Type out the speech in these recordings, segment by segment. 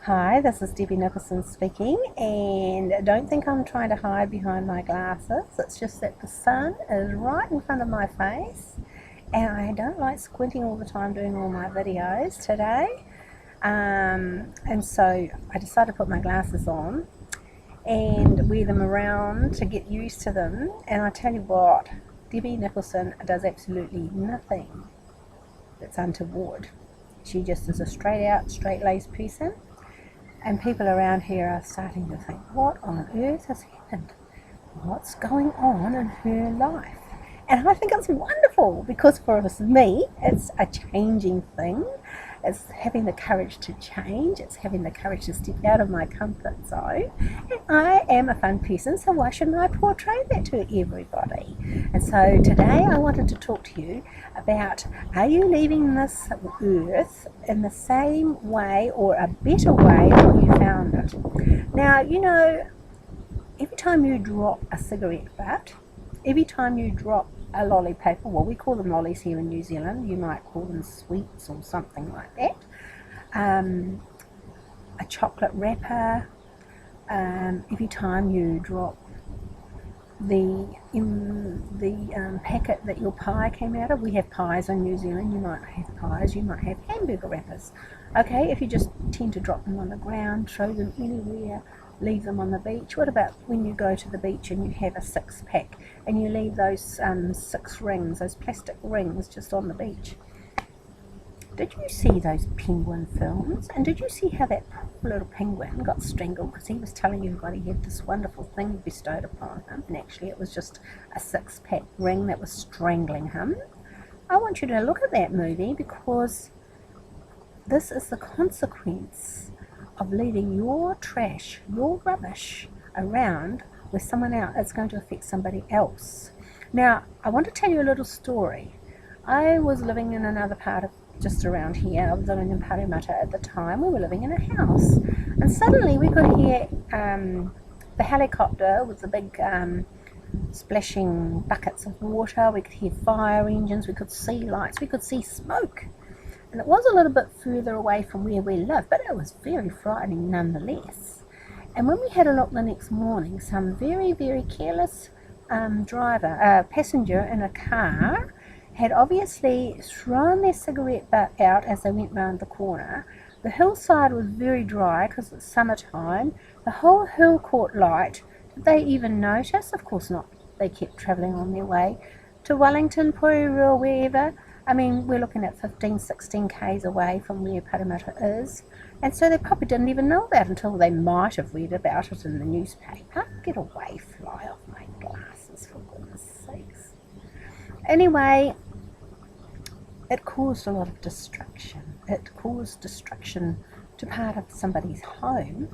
Hi, this is Debbie Nicholson speaking, and don't think I'm trying to hide behind my glasses. It's just that the sun is right in front of my face, and I don't like squinting all the time doing all my videos today. And so I decided to put my glasses on and wear them around to get used to them. And I tell you what, Debbie Nicholson does absolutely nothing that's untoward. She just is a straight out, straight laced person. And people around here are starting to think, what on earth has happened? What's going on in her life? And I think it's wonderful because for me, it's a changing thing. It's having the courage to change. It's having the courage to step out of my comfort zone. And I am a fun person, so why shouldn't I portray that to everybody? And so today I wanted to talk to you about, are you leaving this earth in the same way or a better way than you found it? Now, every time you drop a cigarette butt, every time you drop a lolly paper, well, we call them lollies here in New Zealand, you might call them sweets or something like that, a chocolate wrapper, every time you drop the packet that your pie came out of. We have pies in New Zealand. You might have pies, you might have hamburger wrappers. Okay, if you just tend to drop them on the ground, throw them anywhere, leave them on the beach. What about when you go to the beach and you have a 6-pack and you leave those 6 rings, those plastic rings, just on the beach? Did you see those penguin films? And did you see how that poor little penguin got strangled because he was telling everybody he had this wonderful thing bestowed upon him, and actually it was just a 6-pack ring that was strangling him? I want you to look at that movie, because this is the consequence of leaving your trash, your rubbish around with someone else. It's going to affect somebody else. Now, I want to tell you a little story. I was living in another part of just around here. I was living in Parramatta at the time. We were living in a house, and suddenly we could hear the helicopter with the big splashing buckets of water. We could hear fire engines, we could see lights, we could see smoke. And it was a little bit further away from where we lived, but it was very frightening nonetheless. And when we had a look the next morning, some very, very careless passenger in a car had obviously thrown their cigarette butt out as they went round the corner. The hillside was very dry because it's summertime. The whole hill caught light. Did they even notice? Of course not. They kept travelling on their way to Wellington, Porirua, wherever. I mean, we're looking at 15, 16 k's away from where Parramatta is. And so they probably didn't even know that until they might have read about it in the newspaper. Get away, fly off my glasses, for goodness sakes. Anyway, it caused a lot of destruction. It caused destruction to part of somebody's home.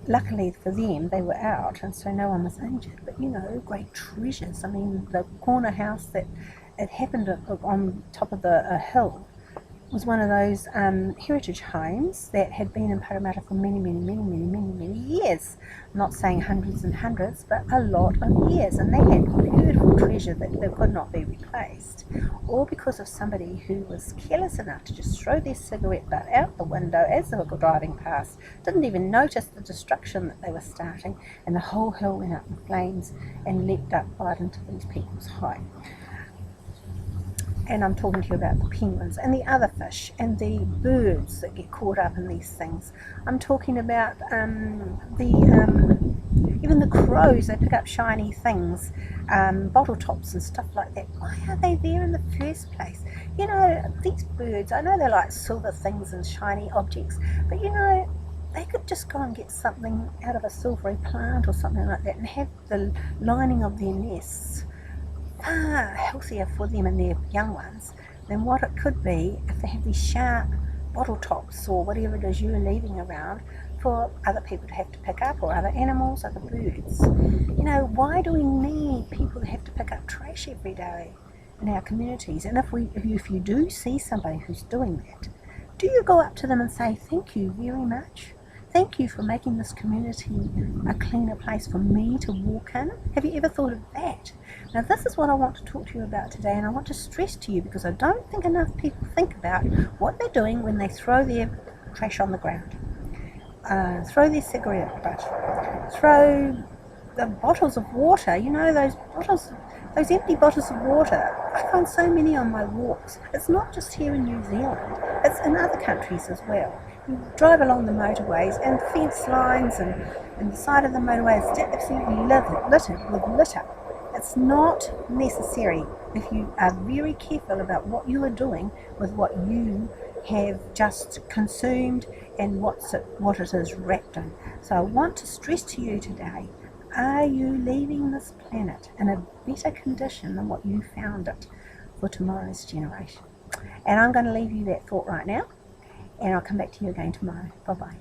Luckily for them, they were out, and so no one was injured. But great treasures. I mean, the corner house that it happened on top of a hill was one of those heritage homes that had been in Parramatta for many, many, many, many, many, many years. I'm not saying hundreds and hundreds, but a lot of years. And they had beautiful treasure that could not be replaced, all because of somebody who was careless enough to just throw their cigarette butt out the window as they were driving past, didn't even notice the destruction that they were starting, and the whole hill went up in flames and leapt up right into these people's home. And I'm talking to you about the penguins and the other fish and the birds that get caught up in these things. I'm talking about even the crows. They pick up shiny things, bottle tops and stuff like that. Why are they there in the first place? These birds, I know they're like silver things and shiny objects, but they could just go and get something out of a silvery plant or something like that and have the lining of their nests far healthier for them and their young ones than what it could be if they have these sharp bottle tops or whatever it is you're leaving around for other people to have to pick up, or other animals, other birds. Why do we need people that have to pick up trash every day in our communities? And if you do see somebody who's doing that, do you go up to them and say, thank you very much? Thank you for making this community a cleaner place for me to walk in. Have you ever thought of that? Now, this is what I want to talk to you about today, and I want to stress to you, because I don't think enough people think about what they're doing when they throw their trash on the ground. throw their cigarette butt, throw the bottles of water, you know, those empty bottles of water. I find so many on my walks. It's not just here in New Zealand, it's in other countries as well. You drive along the motorways and fence lines and the side of the motorway is absolutely littered with litter. It's not necessary if you are very careful about what you are doing with what you have just consumed and what it is wrapped in. So I want to stress to you today, are you leaving this planet in a better condition than what you found it for tomorrow's generation? And I'm going to leave you that thought right now, and I'll come back to you again tomorrow. Bye-bye.